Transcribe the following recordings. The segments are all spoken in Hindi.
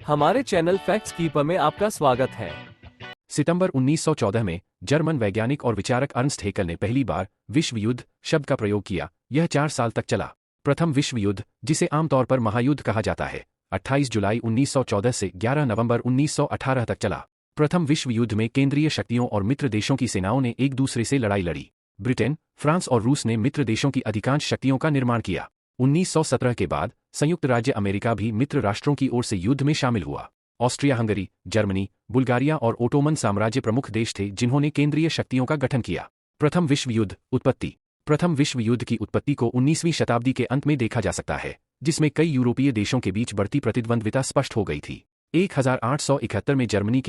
हमारे चैनल फैक्ट्स कीपर में आपका स्वागत है। सितंबर 1914 में जर्मन वैज्ञानिक और विचारक अर्नस्ट हेकल ने पहली बार विश्व युद्ध शब्द का प्रयोग किया। यह 4 साल तक चला। प्रथम विश्व युद्ध, जिसे आमतौर पर महायुद्ध कहा जाता है, 28 जुलाई 1914 से 11 नवंबर 1918 तक चला। प्रथम विश्व युद्ध में केंद्रीय शक्तियों और मित्र देशों की सेनाओं ने एक दूसरे से लड़ाई लड़ी। ब्रिटेन, फ्रांस और रूस ने मित्र देशों की अधिकांश शक्तियों का निर्माण किया। 1917 के बाद संयुक्त राज्य अमेरिका भी मित्र राष्ट्रों की ओर से युद्ध में शामिल हुआ। ऑस्ट्रिया हंगरी, जर्मनी, बुल्गारिया और ओटोमन साम्राज्य प्रमुख देश थे जिन्होंने केंद्रीय शक्तियों का गठन किया। प्रथम विश्व युद्ध उत्पत्ति। प्रथम विश्व युद्ध की उत्पत्ति को 19वीं शताब्दी के अंत में देखा जा सकता है, जिसमें कई यूरोपीय देशों के बीच बढ़ती प्रतिद्वंद्विता स्पष्ट हो गई थी। 1871 में जर्मनी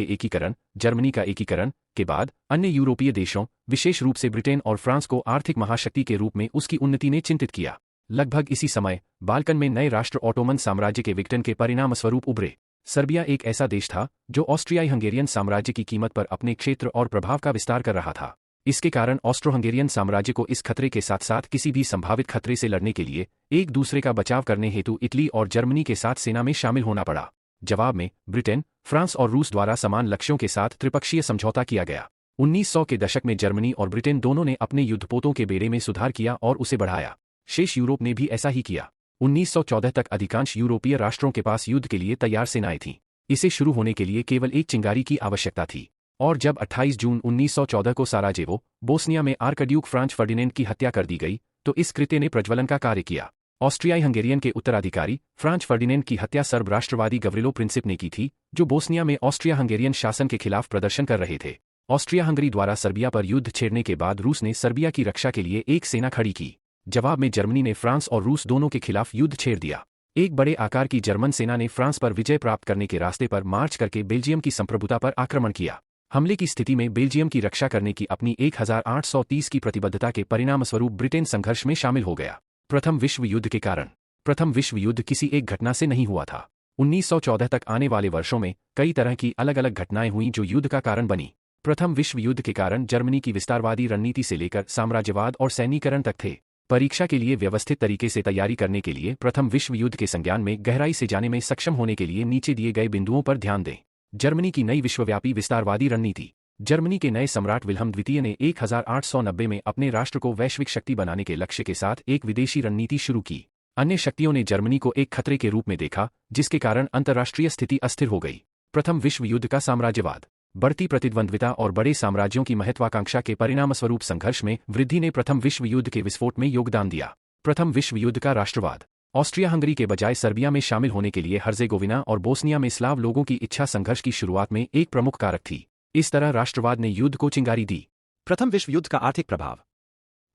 का एकीकरण के बाद अन्य यूरोपीय देशों, विशेष रूप से ब्रिटेन और फ्रांस को आर्थिक महाशक्ति के रूप में उसकी उन्नति ने चिंतित किया। लगभग इसी समय बाल्कन में नए राष्ट्र ऑटोमन साम्राज्य के विघटन के परिणामस्वरूप उभरे। सर्बिया एक ऐसा देश था जो ऑस्ट्रियाई हंगेरियन साम्राज्य की कीमत पर अपने क्षेत्र और प्रभाव का विस्तार कर रहा था। इसके कारण ऑस्ट्रो हंगेरियन साम्राज्य को इस खतरे के साथ साथ किसी भी संभावित खतरे से लड़ने के लिए एक दूसरे का बचाव करने हेतु इटली और जर्मनी के साथ सेना में शामिल होना पड़ा। जवाब में ब्रिटेन, फ्रांस और रूस द्वारा समान लक्ष्यों के साथ त्रिपक्षीय समझौता किया गया। 1900 के दशक में जर्मनी और ब्रिटेन दोनों ने अपने युद्धपोतों के बेड़े में सुधार किया और उसे बढ़ाया। शेष यूरोप ने भी ऐसा ही किया। 1914 तक अधिकांश यूरोपीय राष्ट्रों के पास युद्ध के लिए तैयार सेनाएं थीं। इसे शुरू होने के लिए केवल एक चिंगारी की आवश्यकता थी। और जब 28 जून 1914 को साराजेवो, बोस्निया में आर्कड्यूक फ्रांच फर्डिनेंड की हत्या कर दी गई, तो इस कृत्य ने प्रज्वलन का कार्य किया। ऑस्ट्रियाई हंगेरियन के उत्तराधिकारी फ्रांच फर्डिनेंड की हत्या सर्ब राष्ट्रवादी गवरिलो प्रिंसिप ने की थी, जो बोस्निया में ऑस्ट्रिया हंगेरियन शासन के खिलाफ प्रदर्शन कर रहे थे। ऑस्ट्रिया हंगरी द्वारा सर्बिया पर युद्ध छेड़ने के बाद रूस ने सर्बिया की रक्षा के लिए एक सेना खड़ी की। जवाब में जर्मनी ने फ्रांस और रूस दोनों के खिलाफ युद्ध छेड़ दिया। एक बड़े आकार की जर्मन सेना ने फ्रांस पर विजय प्राप्त करने के रास्ते पर मार्च करके बेल्जियम की संप्रभुता पर आक्रमण किया। हमले की स्थिति में बेल्जियम की रक्षा करने की अपनी 1830 की प्रतिबद्धता के परिणामस्वरूप ब्रिटेन संघर्ष में शामिल हो गया। प्रथम विश्व युद्ध के कारण। प्रथम विश्व युद्ध किसी एक घटना से नहीं हुआ था। 1914 तक आने वाले वर्षों में कई तरह की अलग अलग घटनाएं हुईं जो युद्ध का कारण बनी। प्रथम विश्व युद्ध के कारण जर्मनी की विस्तारवादी रणनीति से लेकर साम्राज्यवाद और सैन्यीकरण तक थे। परीक्षा के लिए व्यवस्थित तरीके से तैयारी करने के लिए प्रथम विश्व युद्ध के संज्ञान में गहराई से जाने में सक्षम होने के लिए नीचे दिए गए बिंदुओं पर ध्यान दें। जर्मनी की नई विश्वव्यापी विस्तारवादी रणनीति। जर्मनी के नए सम्राट विल्हम द्वितीय ने 1890 में अपने राष्ट्र को वैश्विक शक्ति बनाने के लक्ष्य के साथ एक विदेशी रणनीति शुरू की। अन्य शक्तियों ने जर्मनी को एक खतरे के रूप में देखा, जिसके कारण अंतर्राष्ट्रीय स्थिति अस्थिर हो गई। प्रथम विश्व युद्ध का साम्राज्यवाद। बढ़ती प्रतिद्वंद्विता और बड़े साम्राज्यों की महत्वाकांक्षा के परिणामस्वरूप संघर्ष में वृद्धि ने प्रथम विश्व युद्ध के विस्फोट में योगदान दिया। प्रथम विश्व युद्ध का राष्ट्रवाद। ऑस्ट्रिया हंगरी के बजाय सर्बिया में शामिल होने के लिए हर्जेगोविना और बोस्निया में स्लाव लोगों की इच्छा संघर्ष की शुरुआत में एक प्रमुख कारक थी। इस तरह राष्ट्रवाद ने युद्ध को चिंगारी दी। प्रथम विश्व युद्ध का आर्थिक प्रभाव।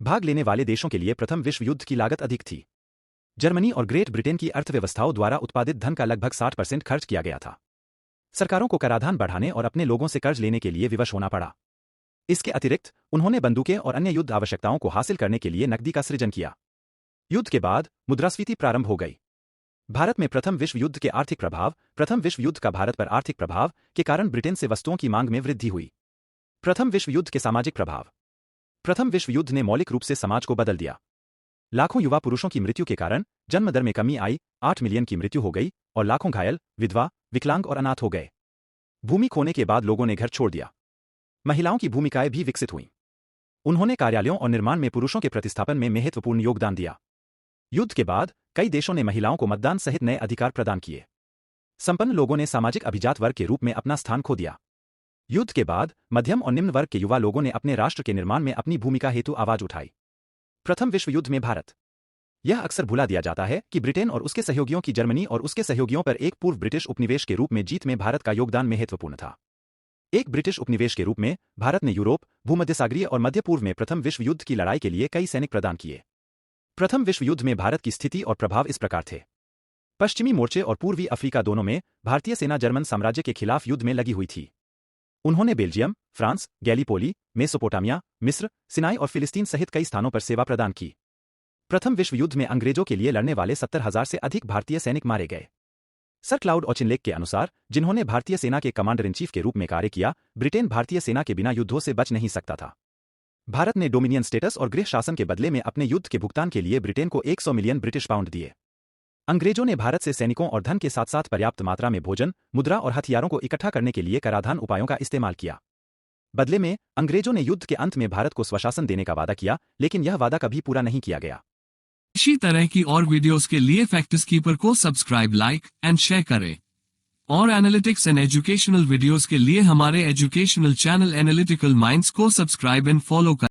भाग लेने वाले देशों के लिए प्रथम विश्व युद्ध की लागत अधिक थी। जर्मनी और ग्रेट ब्रिटेन की अर्थव्यवस्थाओं द्वारा उत्पादित धन का लगभग 60% खर्च किया गया था। सरकारों को कराधान बढ़ाने और अपने लोगों से कर्ज लेने के लिए विवश होना पड़ा। इसके अतिरिक्त उन्होंने बंदूकें और अन्य युद्ध आवश्यकताओं को हासिल करने के लिए नकदी का सृजन किया। युद्ध के बाद मुद्रास्फीति प्रारंभ हो गई। भारत में प्रथम विश्व युद्ध के आर्थिक प्रभाव। प्रथम विश्व युद्ध का भारत पर आर्थिक प्रभाव के कारण ब्रिटेन से वस्तुओं की मांग में वृद्धि हुई। प्रथम विश्व युद्ध के सामाजिक प्रभाव। प्रथम विश्व युद्ध ने मौलिक रूप से समाज को बदल दिया। लाखों युवा पुरुषों की मृत्यु के कारण जन्म दर में कमी आई, 8 मिलियन की मृत्यु हो गई और लाखों घायल, विधवा, विकलांग और अनाथ हो गए। भूमि खोने के बाद लोगों ने घर छोड़ दिया। महिलाओं की भूमिकाएं भी विकसित हुईं। उन्होंने कार्यालयों और निर्माण में पुरुषों के प्रतिस्थापन में महत्वपूर्ण योगदान दिया। युद्ध के बाद कई देशों ने महिलाओं को मतदान सहित नए अधिकार प्रदान किए। संपन्न लोगों ने सामाजिक अभिजात वर्ग के रूप में अपना स्थान खो दिया। युद्ध के बाद मध्यम और निम्न वर्ग के युवा लोगों ने अपने राष्ट्र के निर्माण में अपनी भूमिका हेतु आवाज उठाई। प्रथम विश्व युद्ध में भारत। यह अक्सर भूला दिया जाता है कि ब्रिटेन और उसके सहयोगियों की जर्मनी और उसके सहयोगियों पर एक पूर्व ब्रिटिश उपनिवेश के रूप में जीत में भारत का योगदान महत्वपूर्ण था। एक ब्रिटिश उपनिवेश के रूप में भारत ने यूरोप, भूमध्यसागरीय और मध्य पूर्व में प्रथम विश्व युद्ध की लड़ाई के लिए कई सैनिक प्रदान किए। प्रथम विश्व युद्ध में भारत की स्थिति और प्रभाव इस प्रकार थे। पश्चिमी मोर्चे और पूर्वी अफ्रीका दोनों में भारतीय सेना जर्मन साम्राज्य के खिलाफ युद्ध में लगी हुई थी। उन्होंने बेल्जियम, फ्रांस, गैलीपोली, मेसोपोटामिया, मिस्र, सिनाई और फिलिस्तीन सहित कई स्थानों पर सेवा प्रदान की। प्रथम विश्व युद्ध में अंग्रेजों के लिए लड़ने वाले 70,000 से अधिक भारतीय सैनिक मारे गए। सर क्लाउड ऑचिनलेक के अनुसार, जिन्होंने भारतीय सेना के कमांडर इन चीफ के रूप में कार्य किया, ब्रिटेन भारतीय सेना के बिना युद्धों से बच नहीं सकता था। भारत ने डोमिनियन स्टेटस और गृह शासन के बदले में अपने युद्ध के भुगतान के लिए ब्रिटेन को 100 मिलियन ब्रिटिश पाउंड दिए। अंग्रेजों ने भारत से सैनिकों और धन के साथ साथ पर्याप्त मात्रा में भोजन, मुद्रा और हथियारों को इकट्ठा करने के लिए कराधान उपायों का इस्तेमाल किया। बदले में अंग्रेजों ने युद्ध के अंत में भारत को स्वशासन देने का वादा किया, लेकिन यह वादा कभी पूरा नहीं किया गया। इसी तरह की और वीडियोस के लिए फैक्ट्स कीपर को सब्सक्राइब, लाइक एंड शेयर करें। और एनालिटिक्स एंड एजुकेशनल वीडियोस के लिए हमारे एजुकेशनल चैनल एनालिटिकल माइंड्स को सब्सक्राइब एंड फॉलो करें।